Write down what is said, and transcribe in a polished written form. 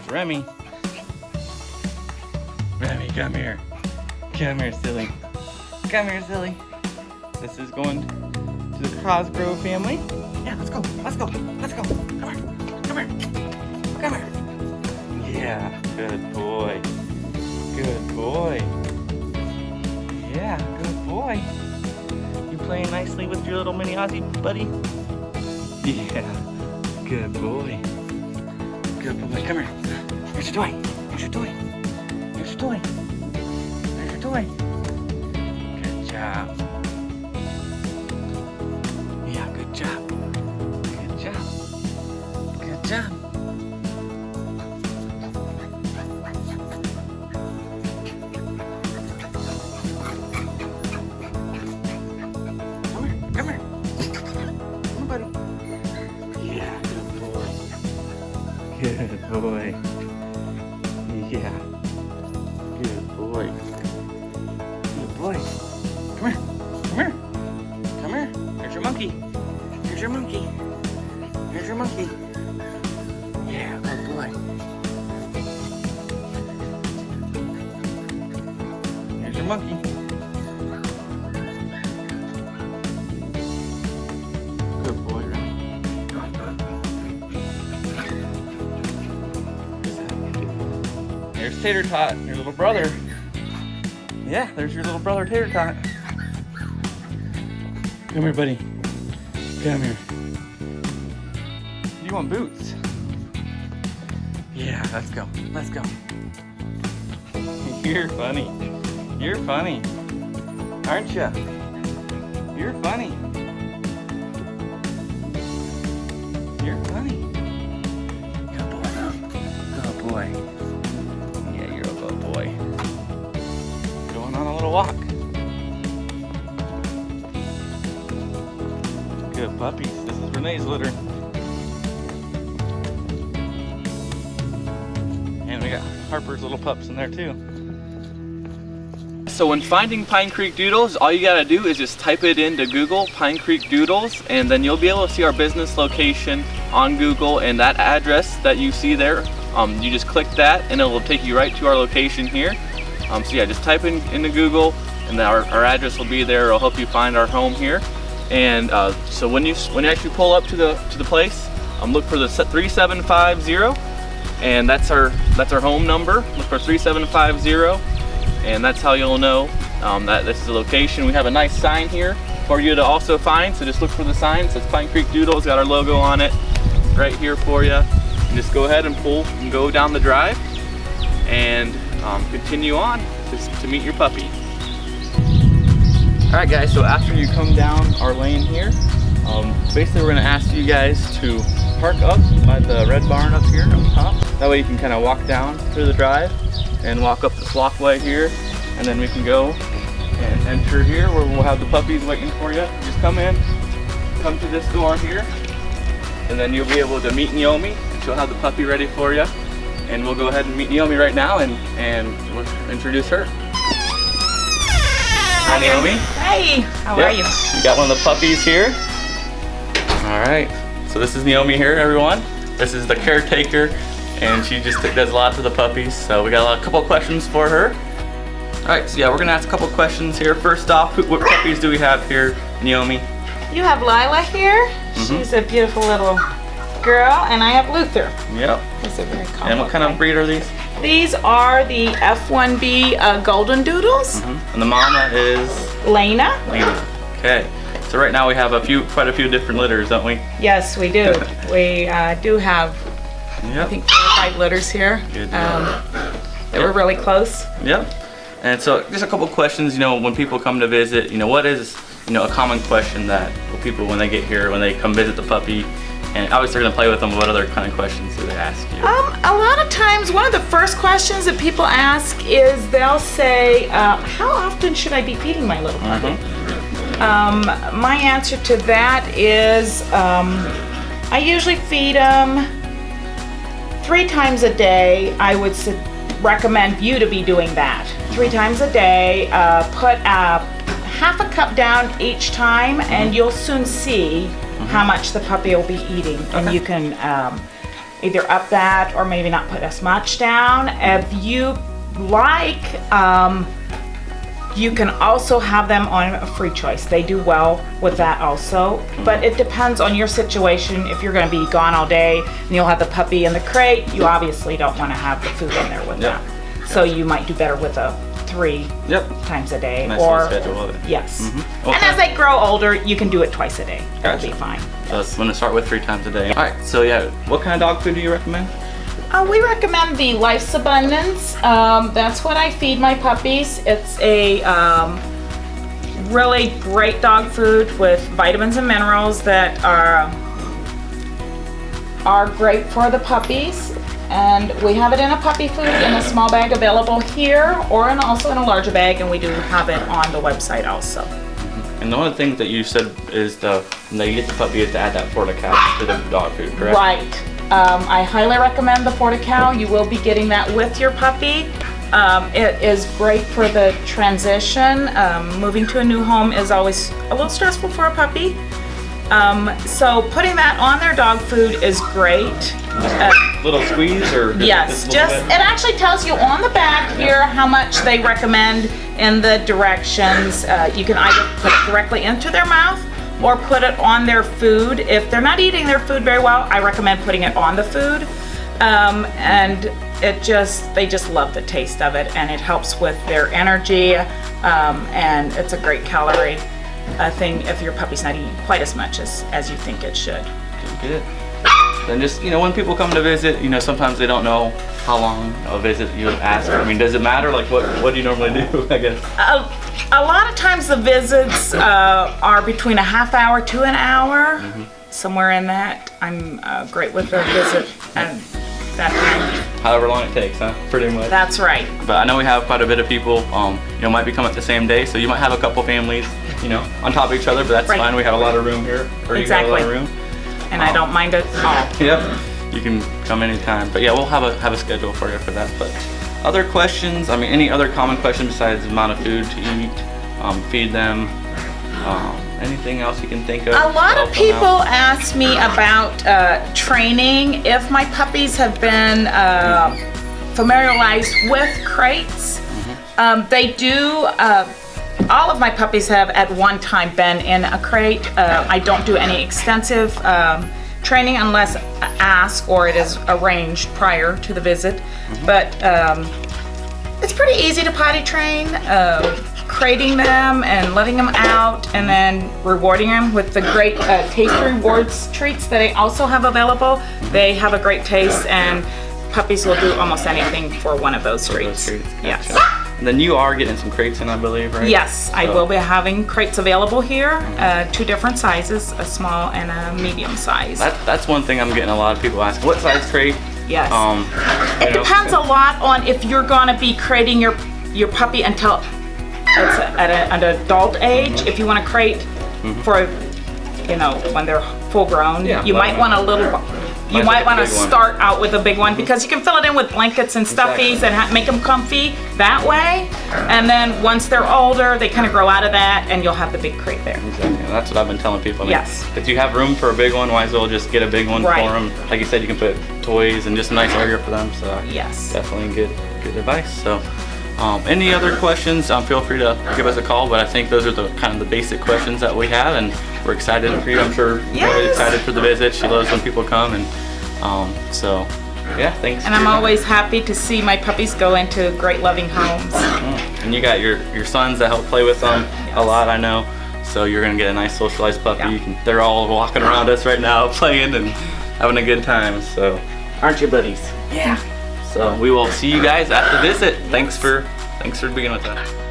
Remy. Remy, come here. Come here, silly. Come here, silly. This is going to the Cosgrove family. Yeah, let's go. Let's go. Let's go. Come here. Come here. Come here. Yeah, good boy. Good boy. Yeah, good boy. You playing nicely with your little mini Aussie buddy? Yeah, good boy. Good boy. Come here. Here's your toy. Here's your toy. Here's your toy. There's your toy. Good job. Yeah, good job. Good job. Good job. Come here. Come here. Come on, buddy. Yeah, good boy. Good boy. Yeah. Good boy. Good boy. Come here. Come here. Come here. Here's your monkey. Here's your monkey. Here's your monkey. Yeah, good boy. Here's your monkey. Good boy, Remy. There's Tater Tot, your little brother. Yeah, there's your little brother, Tater Tot. Come here, buddy. Come here. You want boots? Yeah, let's go. Let's go. You're funny. You're funny. Aren't you? You're funny. You're funny. Good boy. Good boy. Yeah, you're a good boy. Going on a little walk. Good puppies. This is Renee's litter. And we got Harper's little pups in there too. So when finding Pine Creek Doodles, all you gotta do is just type it into Google, Pine Creek Doodles, and then you'll be able to see our business location on Google, and that address that you see there, you just click that and it will take you right to our location here. So yeah, just type in into Google and our address will be there. It'll help you find our home here. And so when you actually pull up to the place, look for the 3750, and that's our home number. Look for 3750, and that's how you'll know that this is the location. We have a nice sign here for you to also find. So just look for the sign. It says Pine Creek Doodles. Got our logo on it right here for you. And just go ahead and pull and go down the drive, and continue on to meet your puppy. Alright guys, so after you come down our lane here, basically we're going to ask you guys to park up by the red barn up here up top. That way you can kind of walk down through the drive and walk up this walkway here, and then we can go and enter here where we'll have the puppies waiting for you. Just come in, come to this door here, and then you'll be able to meet Naomi. She'll have the puppy ready for you, and we'll go ahead and meet Naomi right now and we'll introduce her. Hi Naomi. Hi, how are you? You got one of the puppies here. All right, so this is Naomi here, everyone. This is the caretaker, and she just does a lot to the puppies. So we got a couple questions for her. All right, so yeah, we're gonna ask a couple questions here. First off, what puppies do we have here, Naomi? You have Lila here. She's a beautiful little girl, and I have Luther. Yep. He's a very calm. And what kind of breed are these? These are the F1B Goldendoodles. And the mama is? Lena. Lena. Okay. So right now we have quite a few different litters, don't we? Yes, we do. We do have, I think, 4 or 5 litters here. Good. They were really close. Yep. And so just a couple questions, when people come to visit, what is, a common question that people, when they get here, when they come visit the puppy, and obviously they're gonna play with them, what other kind of questions do they ask you? A lot of times, one of the first questions that people ask is they'll say, how often should I be feeding my little puppy? My answer to that is, I usually feed them 3 times a day. I would recommend you to be doing that. 3 times a day, put half a cup down each time, and you'll soon see how much the puppy will be eating. And you can either up that or maybe not put as much down. If you like, you can also have them on a free choice. They do well with that also, but it depends on your situation. If you're going to be gone all day and you'll have the puppy in the crate, you obviously don't want to have the food in there with Yep. that. So you might do better with a 3 times a day. Nice or little schedule of it. yes. Okay. And as they grow older, you can do it twice a day. That'll Gotcha. be fine. So I'm gonna start with 3 times a day. All right, so yeah, what kind of dog food do you recommend? We recommend the Life's Abundance. That's what I feed my puppies. It's a really great dog food with vitamins and minerals that are great for the puppies. And we have it in a puppy food in a small bag available here, or also in a larger bag, and we do have it on the website also. And one of the things that you said is when you get the puppy is to add that Fortical to the dog food, correct? Right. I highly recommend the Fortical. You will be getting that with your puppy. It is great for the transition. Moving to a new home is always a little stressful for a puppy. So putting that on their dog food is great. Little squeeze or Yes, it actually tells you on the back here how much they recommend in the directions. You can either put it directly into their mouth or put it on their food. If they're not eating their food very well, I recommend putting it on the food. And they just love the taste of it, and it helps with their energy, and it's a great calorie thing if your puppy's not eating quite as much as you think it should. Good. Then just, when people come to visit, sometimes they don't know how long a visit you would ask. I mean, does it matter? Like, what do you normally do, I guess? A lot of times the visits are between a half hour to an hour, somewhere in that. I'm great with a visit at that time. However long it takes, huh? Pretty much. That's right. But I know we have quite a bit of people, might be coming at the same day, so you might have a couple families, on top of each other, but that's fine. We have a lot of room here. Exactly. You got a lot of room. And I don't mind it at all. Yep. You can come anytime. But yeah, we'll have a schedule for you for that. But other questions? I mean, any other common questions besides the amount of food to eat, feed them, anything else you can think of? A lot of people ask me about training. If my puppies have been familiarized with crates, they do. All of my puppies have at one time been in a crate. I don't do any extensive training unless asked or it is arranged prior to the visit. But it's pretty easy to potty train, crating them and letting them out, and then rewarding them with the great taste rewards treats that I also have available. They have a great taste, and puppies will do almost anything for one of those treats. Yes. And then you are getting some crates in, I believe, right? Yes, I will be having crates available here, 2 different sizes, a small and a medium size. That's one thing I'm getting a lot of people asking. What size crate? Yes. It depends a lot on if you're gonna be crating your puppy until it's at an adult age. If you want to crate for, when they're full grown, you might want a little. You might want to start out with a big one because you can fill it in with blankets and stuffies and make them comfy that way. And then once they're older, they kind of grow out of that, and you'll have the big crate there. Exactly. And that's what I've been telling people. I mean, yes. If you have room for a big one, might as well just get a big one for them. Like you said, you can put toys and just a nice area for them. So yes, definitely good advice. So. Any other questions, feel free to give us a call, but I think those are the kind of the basic questions that we have, and we're excited for you. I'm sure you're really excited for the visit. She loves when people come, and so yeah, thanks. And I'm always happy to see my puppies go into great loving homes. And you got your sons that help play with them a lot, I know, so you're gonna get a nice socialized puppy. They're all walking around us right now playing and having a good time, so aren't you, buddies? Yeah. So we will see you guys at the visit. Thanks for being with us.